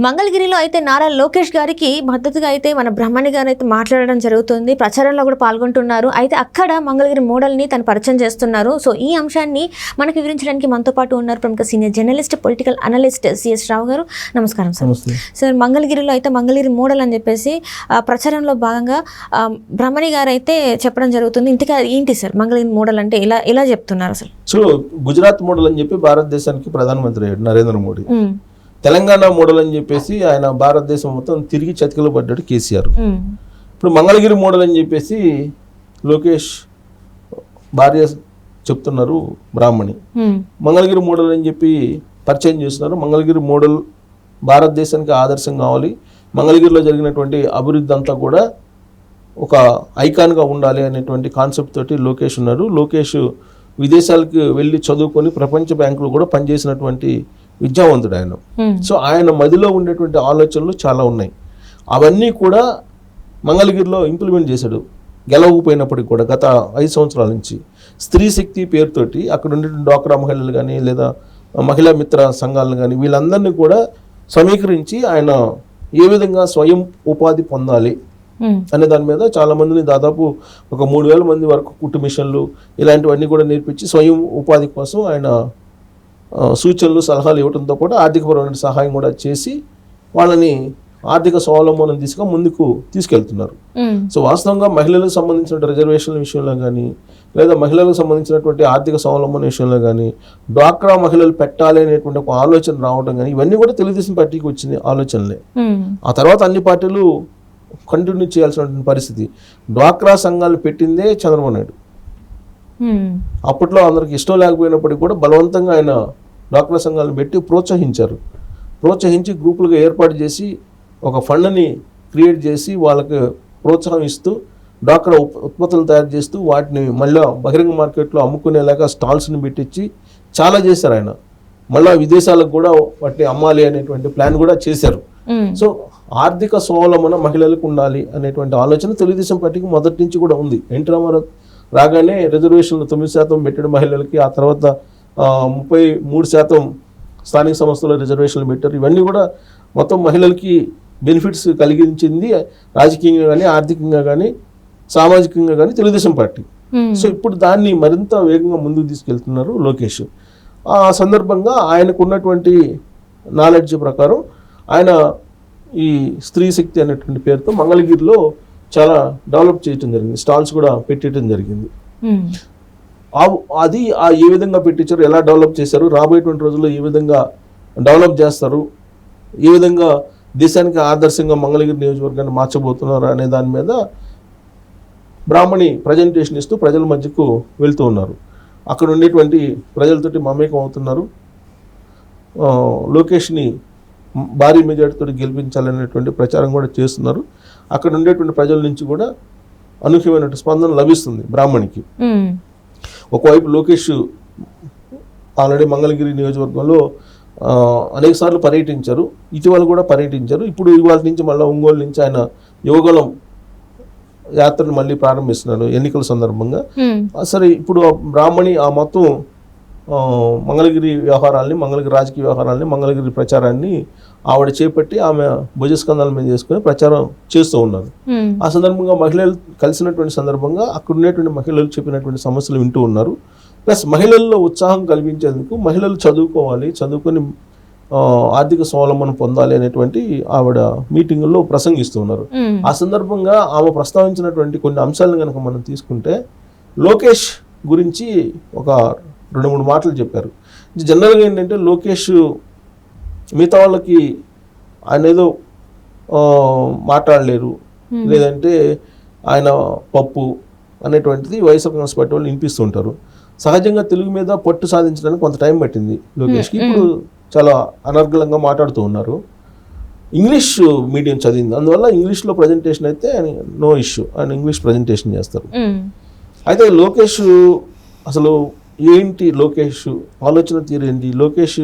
మంగళగిరిలో అయితే నారా లోకేష్ గారికి మద్దతుగా అయితే మన బ్రహ్మణి గారు అయితే మాట్లాడడం జరుగుతుంది. ప్రచారంలో కూడా పాల్గొంటున్నారు. అయితే అక్కడ మంగళగిరి మోడల్ని తను పరిచయం చేస్తున్నారు. సో ఈ అంశాన్ని మనకు వివరించడానికి మనతో పాటు ఉన్నారు ప్రముఖ senior journalist, political analyst CS Rao garu. నమస్కారం సార్. సార్, మంగళగిరిలో అయితే మంగళగిరి మోడల్ అని చెప్పేసి ప్రచారంలో భాగంగా బ్రహ్మణి గారు అయితే చెప్పడం జరుగుతుంది. ఇంతగా ఏంటి సార్ మంగళగిరి మోడల్ అంటే ఎలా చెప్తున్నారు అసలు? సో గుజరాత్ మోడల్ అని చెప్పి భారతదేశానికి ప్రధానమంత్రి నరేంద్ర మోడీ, తెలంగాణ మోడల్ అని చెప్పేసి ఆయన భారతదేశం మొత్తం తిరిగి చతికిలో పడ్డాడు కేసీఆర్. ఇప్పుడు మంగళగిరి మోడల్ అని చెప్పేసి లోకేష్ భార్య చెప్తున్నారు బ్రాహ్మణి. మంగళగిరి మోడల్ అని చెప్పి పరిచయం చేస్తున్నారు. మంగళగిరి మోడల్ భారతదేశానికి ఆదర్శం కావాలి, మంగళగిరిలో జరిగినటువంటి అభివృద్ధి అంతా కూడా ఒక ఐకాన్గా ఉండాలి అనేటువంటి కాన్సెప్ట్ తోటి లోకేష్ ఉన్నారు. లోకేష్ విదేశాలకు వెళ్ళి చదువుకొని ప్రపంచ బ్యాంకులో కూడా పనిచేసినటువంటి విద్యావంతుడు ఆయన. సో ఆయన మదిలో ఉండేటువంటి ఆలోచనలు చాలా ఉన్నాయి. అవన్నీ కూడా మంగళగిరిలో ఇంప్లిమెంట్ చేశాడు. గెలవకపోయినప్పటికి కూడా గత 5 సంవత్సరాల నుంచి స్త్రీ శక్తి పేరుతోటి అక్కడ ఉండే డ్వాక్రా మహిళలు కానీ లేదా మహిళా మిత్ర సంఘాలను కానీ వీళ్ళందరినీ కూడా సమీకరించి ఆయన ఏ విధంగా స్వయం ఉపాధి పొందాలి అనే దాని మీద చాలా మందిని, దాదాపు ఒక 3,000 మంది వరకు కుట్టు మిషన్లు ఇలాంటివన్నీ కూడా నేర్పించి స్వయం ఉపాధి కోసం ఆయన సూచనలు సలహాలు ఇవ్వడంతో పాటు ఆర్థికపరమైన సహాయం కూడా చేసి వాళ్ళని ఆర్థిక స్వావలంబనం దిశగా ముందుకు తీసుకెళ్తున్నారు. సో వాస్తవంగా మహిళలకు సంబంధించిన రిజర్వేషన్ల విషయంలో కానీ లేదా మహిళలకు సంబంధించినటువంటి ఆర్థిక స్వావలంబన విషయంలో కానీ డ్వాక్రా మహిళలు పెట్టాలి అనేటువంటి ఒక ఆలోచన రావడం కానీ ఇవన్నీ కూడా తెలుగుదేశం పార్టీకి వచ్చిన ఆలోచనలే. ఆ తర్వాత అన్ని పార్టీలు కంటిన్యూ చేయాల్సినటువంటి పరిస్థితి. డ్వాక్రా సంఘాలు పెట్టిందే చంద్రబాబు నాయుడు. అప్పట్లో అందరికి ఇష్టం లేకపోయినప్పటికీ కూడా బలవంతంగా ఆయన డ్వాక్రా సంఘాలను పెట్టి ప్రోత్సహించి గ్రూపులుగా ఏర్పాటు చేసి ఒక ఫండ్ని క్రియేట్ చేసి వాళ్ళకి ప్రోత్సాహం ఇస్తూ డ్వాక్రా ఉత్పత్తులు తయారు చేస్తూ వాటిని మళ్ళీ బహిరంగ మార్కెట్లో అమ్ముకునేలాగా స్టాల్స్ని పెట్టించి చాలా చేశారు ఆయన. మళ్ళీ విదేశాలకు కూడా వాటిని అమ్మాలి అనేటువంటి ప్లాన్ కూడా చేశారు. సో ఆర్థిక స్వావలంబన మహిళలకు ఉండాలి అనేటువంటి ఆలోచన తెలుగుదేశం పార్టీకి మొదటి నుంచి కూడా ఉంది. ఎన్టీ రామారావు రాగానే రిజర్వేషన్లు 9% పెట్టాడు మహిళలకి. ఆ తర్వాత 33% స్థానిక సంస్థల రిజర్వేషన్లు పెట్టారు. ఇవన్నీ కూడా మొత్తం మహిళలకి బెనిఫిట్స్ కలిగించింది రాజకీయంగా కానీ ఆర్థికంగా కానీ సామాజికంగా కానీ తెలుగుదేశం పార్టీ. సో ఇప్పుడు దాన్ని మరింత వేగంగా ముందుకు తీసుకెళ్తున్నారు లోకేష్. ఆ సందర్భంగా ఆయనకు ఉన్నటువంటి నాలెడ్జ్ ప్రకారం ఆయన ఈ స్త్రీ శక్తి అనేటువంటి పేరుతో మంగళగిరిలో చాలా డెవలప్ చేయటం జరిగింది. స్టాల్స్ కూడా పెట్టడం జరిగింది. అది ఏ విధంగా పెట్టించారు, ఎలా డెవలప్ చేశారు, రాబోయేటువంటి రోజుల్లో ఏ విధంగా డెవలప్ చేస్తారు, ఏ విధంగా దేశానికి ఆదర్శంగా మంగళగిరి నియోజకవర్గాన్ని మార్చబోతున్నారు అనే దాని మీద బ్రాహ్మణి ప్రజెంటేషన్ ఇస్తూ ప్రజల మధ్యకు వెళ్తూ ఉన్నారు. అక్కడ ఉండేటువంటి ప్రజలతోటి మమేకం అవుతున్నారు. లోకేష్ని భారీ మెజార్టీతో గెలిపించాలనేటువంటి ప్రచారం కూడా చేస్తున్నారు. అక్కడ ఉండేటువంటి ప్రజల నుంచి కూడా అనూహ్యమైన స్పందన లభిస్తుంది బ్రాహ్మణికి. ఒకవైపు లోకేష్ ఆల్రెడీ మంగళగిరి నియోజకవర్గంలో అనేక సార్లు పర్యటించారు, ఇటీవల కూడా పర్యటించారు. ఇప్పుడు ఇవాళ నుంచి మళ్ళీ ఒంగోలు నుంచి ఆయన యువగలం యాత్రను మళ్ళీ ప్రారంభిస్తున్నారు ఎన్నికల సందర్భంగా. సరే, ఇప్పుడు బ్రాహ్మణి ఆ మొత్తం మంగళగిరి వ్యవహారాల్ని, మంగళగిరి రాజకీయ వ్యవహారాల్ని, మంగళగిరి ప్రచారాన్ని ఆవిడ చేపట్టి ఆమె భుజస్కంధాల మీద చేసుకుని ప్రచారం చేస్తూ ఉన్నారు. ఆ సందర్భంగా మహిళలు కలిసినటువంటి సందర్భంగా అక్కడ ఉండేటువంటి మహిళలు చెప్పినటువంటి సమస్యలు వింటూ ఉన్నారు. ప్లస్ మహిళల్లో ఉత్సాహం కల్పించేందుకు మహిళలు చదువుకొని ఆర్థిక స్వావలంబన పొందాలి అనేటువంటి ఆవిడ మీటింగుల్లో ప్రసంగిస్తూ ఉన్నారు. ఆ సందర్భంగా ఆమె ప్రస్తావించినటువంటి కొన్ని అంశాలను కనుక మనం తీసుకుంటే లోకేష్ గురించి ఒక 2-3 మాటలు చెప్పారు. జనరల్గా ఏంటంటే లోకేష్ మిగతా వాళ్ళకి ఆయన ఏదో మాట్లాడలేరు, లేదంటే ఆయన పప్పు అనేటువంటిది వైఎస్ఆర్ కాంగ్రెస్ పార్టీ వాళ్ళు వినిపిస్తుంటారు. సహజంగా తెలుగు మీద పట్టు సాధించడానికి కొంత టైం పట్టింది లోకేష్కి. ఇప్పుడు చాలా అనర్గళంగా మాట్లాడుతూ ఉన్నారు. ఇంగ్లీష్ మీడియం చదివింది, అందువల్ల ఇంగ్లీష్లో ప్రజెంటేషన్ అయితే నో ఇష్యూ, ఆయన ఇంగ్లీష్ ప్రజెంటేషన్ చేస్తారు. అయితే లోకేష్ అసలు ఏంటి, లోకేష్ ఆలోచన తీరు ఏంటి, లోకేష్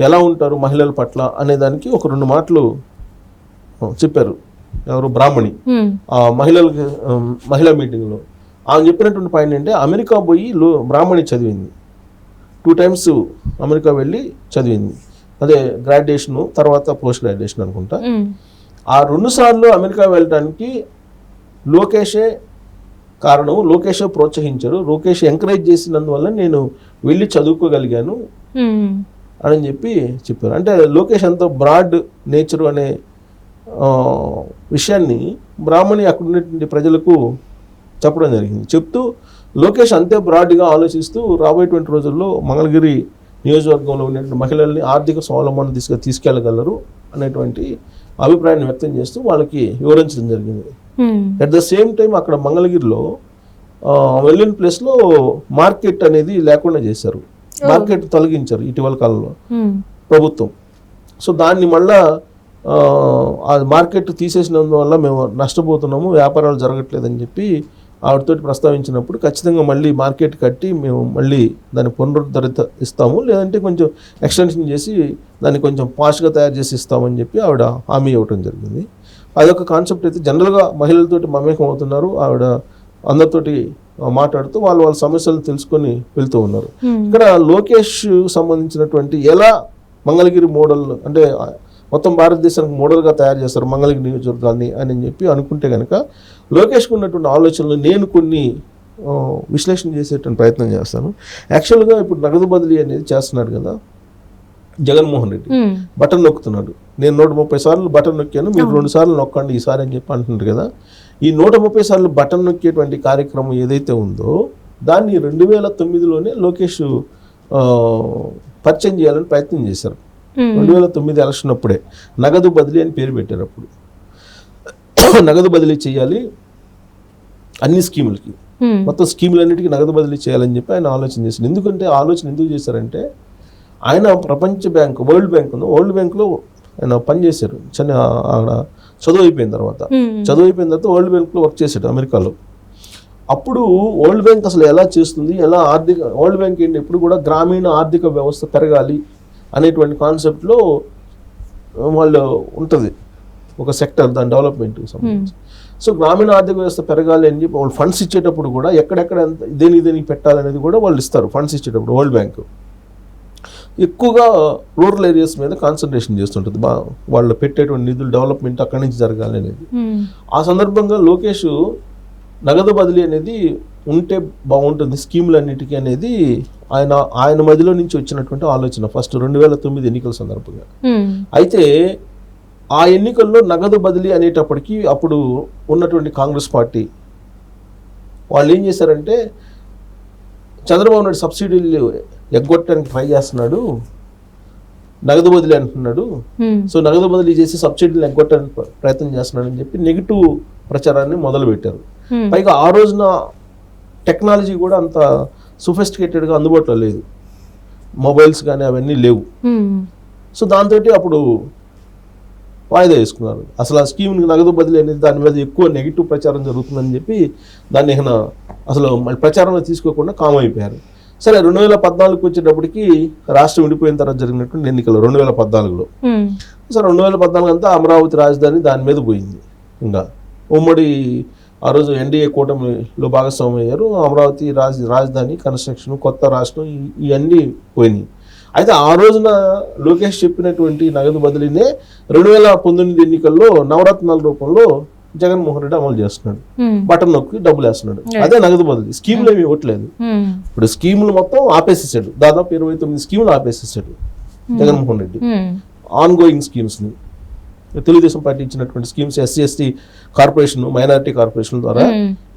ఎలా ఉంటారు మహిళల పట్ల అనే దానికి ఒక 2 మాటలు చెప్పారు ఎవరు బ్రాహ్మణి ఆ మహిళా మీటింగ్లో. ఆమె చెప్పినటువంటి పాయింట్ ఏంటంటే అమెరికా పోయి బ్రాహ్మణి చదివింది, 2 times అమెరికా వెళ్ళి చదివింది. అదే గ్రాడ్యుయేషన్ తర్వాత పోస్ట్ గ్రాడ్యుయేషన్ అనుకుంటా. ఆ 2 సార్లు అమెరికా వెళ్ళడానికి లోకేషే కారణం, లోకేషే ప్రోత్సహించారు, లోకేష్ ఎంకరేజ్ చేసినందువల్ల నేను వెళ్ళి చదువుకోగలిగాను అని చెప్పారు. అంటే లోకేష్ అంత బ్రాడ్ నేచర్ అనే విషయాన్ని బ్రాహ్మణి అక్కడ ఉన్నటువంటి ప్రజలకు చెప్పడం జరిగింది. చెప్తూ లోకేష్ అంతే బ్రాడ్గా ఆలోచిస్తూ రాబోయేటువంటి రోజుల్లో మంగళగిరి నియోజకవర్గంలో ఉన్నటువంటి మహిళల్ని ఆర్థిక స్వావలంబన దిశగా తీసుకెళ్లగలరు అనేటువంటి అభిప్రాయాన్ని వ్యక్తం చేస్తూ వాళ్ళకి వివరించడం జరిగింది. అట్ ద సేమ్ టైం అక్కడ మంగళగిరిలో వెళ్ళిన ప్లేస్లో మార్కెట్ అనేది లేకుండా చేశారు, మార్కెట్ తొలగించారు ఇటీవల కాలంలో ప్రభుత్వం. సో దాన్ని మళ్ళా ఆ మార్కెట్ తీసేసినందువల్ల మేము నష్టపోతున్నాము, వ్యాపారాలు జరగట్లేదని చెప్పి ఆవిడతోటి ప్రస్తావించినప్పుడు ఖచ్చితంగా మళ్ళీ మార్కెట్ కట్టి మేము మళ్ళీ దాన్ని పునరుద్ధరిత ఇస్తాము, లేదంటే కొంచెం ఎక్స్టెన్షన్ చేసి దాన్ని కొంచెం పాష్గా తయారు చేసి ఇస్తామని చెప్పి ఆవిడ హామీ ఇవ్వటం జరిగింది. అదొక కాన్సెప్ట్. అయితే జనరల్గా మహిళలతోటి మమేకం అవుతున్నారు, ఆవిడ అందరితోటి మాట్లాడుతూ వాళ్ళ సమస్యలు తెలుసుకొని వెళ్తూ ఉన్నారు. ఇక్కడ లోకేష్ సంబంధించినటువంటి ఎలా మంగళగిరి మోడల్ అంటే మొత్తం భారతదేశానికి మోడల్గా తయారు చేస్తారు మంగళగిరి నియోజకవర్గాన్ని అని చెప్పి అనుకుంటే కనుక లోకేష్కి ఉన్నటువంటి ఆలోచనలు నేను కొన్ని విశ్లేషణ చేసేటువంటి ప్రయత్నం చేస్తాను. యాక్చువల్గా ఇప్పుడు నగదు బదిలీ అనేది చేస్తున్నాడు కదా జగన్మోహన్ రెడ్డి, బటన్ నొక్కుతున్నాడు. నేను 130 సార్లు బటన్ నొక్కాను, మీరు 2 సార్లు నొక్కండి ఈసారి అని చెప్పి అంటున్నారు కదా. ఈ 130 సార్లు బటన్ నొక్కేటువంటి కార్యక్రమం ఏదైతే ఉందో దాన్ని 2009లోనే లోకేష్ పరిచయం చేయాలని ప్రయత్నం చేశారు. 2009 ఎలక్షన్ అప్పుడే నగదు బదిలీ అని పేరు పెట్టారు. అప్పుడు నగదు బదిలీ చేయాలి అన్ని స్కీములకి, మొత్తం స్కీములన్నిటికీ నగదు బదిలీ చేయాలని చెప్పి ఆయన ఆలోచన చేశారు. ఎందుకంటే ఆలోచన ఎందుకు చేశారంటే ఆయన ప్రపంచ బ్యాంక్ వరల్డ్ బ్యాంక్ ఉంది, వరల్డ్ బ్యాంక్లో ఆయన పనిచేశారు. చదువు అయిపోయిన తర్వాత వరల్డ్ బ్యాంక్లో వర్క్ చేశాడు అమెరికాలో. అప్పుడు వరల్డ్ బ్యాంక్ అసలు ఎలా చేస్తుంది, ఎలా వరల్డ్ బ్యాంక్ ఏంటి ఎప్పుడు కూడా గ్రామీణ ఆర్థిక వ్యవస్థ పెరగాలి అనేటువంటి కాన్సెప్ట్లో వాళ్ళు ఉంటుంది ఒక సెక్టర్, దాని డెవలప్మెంట్కి సంబంధించి. సో గ్రామీణ ఆర్థిక వ్యవస్థ పెరగాలి అని చెప్పి వాళ్ళు ఫండ్స్ ఇచ్చేటప్పుడు కూడా ఎక్కడెక్కడ ఎంత దేనికి పెట్టాలనేది కూడా వాళ్ళు ఇస్తారు. ఫండ్స్ ఇచ్చేటప్పుడు వరల్డ్ బ్యాంక్ ఎక్కువగా రూరల్ ఏరియాస్ మీద కాన్సన్ట్రేషన్ చేస్తుంటుంది, వాళ్ళు పెట్టేటువంటి నిధులు డెవలప్మెంట్ అక్కడి నుంచి జరగాలి అనేది. ఆ సందర్భంగా లోకేష్ నగదు బదిలీ అనేది ఉంటే బాగుంటుంది స్కీములన్నిటికీ అనేది ఆయన మధ్యలో నుంచి వచ్చినటువంటి ఆలోచన ఫస్ట్ 2009 ఎన్నికల సందర్భంగా. అయితే ఆ ఎన్నికల్లో నగదు బదిలీ అనేటప్పటికీ అప్పుడు ఉన్నటువంటి కాంగ్రెస్ పార్టీ వాళ్ళు ఏం చేశారంటే చంద్రబాబు నాయుడు సబ్సిడీలు ఎగ్గొట్టడానికి ట్రై చేస్తున్నాడు, నగదు బదిలీ అంటున్నాడు, సో నగదు బదిలీ చేసి సబ్సిడీలు ఎగ్గొట్టడానికి ప్రయత్నం చేస్తున్నాడు అని చెప్పి నెగిటివ్ ప్రచారాన్ని మొదలుపెట్టారు. పైగా ఆ రోజున టెక్నాలజీ కూడా అంత సొఫిస్టికేటెడ్గా అందుబాటులో లేదు, మొబైల్స్ కానీ అవన్నీ లేవు. సో దాంతో అప్పుడు వాయిదా వేసుకున్నారు. అసలు ఆ స్కీమ్కి నగదు బదిలీ అనేది దాని మీద ఎక్కువ నెగిటివ్ ప్రచారం జరుగుతుందని చెప్పి దాన్ని అసలు ప్రచారంలో తీసుకోకుండా కామ్ అయిపోయారు. సరే 2014 వచ్చేటప్పటికి రాష్ట్రం విడిపోయిన తర్వాత జరిగినటువంటి ఎన్నికలు 2014లో. సరే 2014 అంతా అమరావతి రాజధాని దాని మీద పోయింది. ఇంకా ఉమ్మడి ఆ రోజు ఎన్డీఏ కూటమిలో భాగస్వామి అయ్యారు. అమరావతి రాజధాని కన్స్ట్రక్షన్, కొత్త రాష్ట్రం ఇవన్నీ పోయినాయి. అయితే ఆ రోజున లోకేష్ చెప్పినటువంటి నగదు బదిలీనే 2019 ఎన్నికల్లో నవరత్నాల రూపంలో జగన్మోహన్ రెడ్డి అమలు చేస్తున్నాడు. బటన్ నొక్కి డబ్బులు వేస్తున్నాడు. అదే నగదు బదిలీ. స్కీములు ఏమి ఇవ్వట్లేదు. ఇప్పుడు స్కీములు మొత్తం ఆపేసేసాడు. దాదాపు 29 స్కీములు ఆపేసేసాడు Jaganmohan Reddy. On going schemes ని తెలుగుదేశం పార్టీ ఇచ్చినటువంటి schemes, SC corporation, minority corporation ద్వారా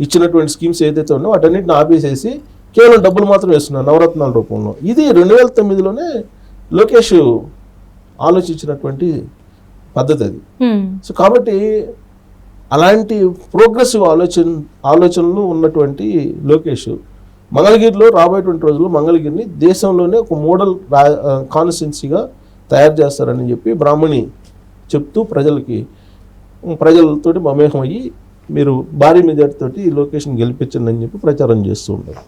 ఇచ్చినటువంటి స్కీమ్స్ ఏదైతే ఉన్నాయో వాటన్నిటిని ఆపేసేసి కేవలం డబ్బులు మాత్రం వేస్తున్నారు నవరత్నాల రూపంలో. ఇది 2009లోనే లోకేష్ ఆలోచించినటువంటి పద్ధతి అది. సో కాబట్టి అలాంటి ప్రోగ్రెసివ్ ఆలోచనలు ఉన్నటువంటి లోకేష్ మంగళగిరిలో రాబోయేటువంటి రోజుల్లో మంగళగిరిని దేశంలోనే ఒక మోడల్ కాన్స్టిట్యున్సీగా తయారు చేస్తారని చెప్పి బ్రాహ్మణి చెప్తూ ప్రజలతోటి మమేకం అయ్యి మీరు భారీ మెజార్టీతోటి ఈ లొకేషన్ గెలిపించండి అని చెప్పి ప్రచారం చేస్తూ ఉంటారు.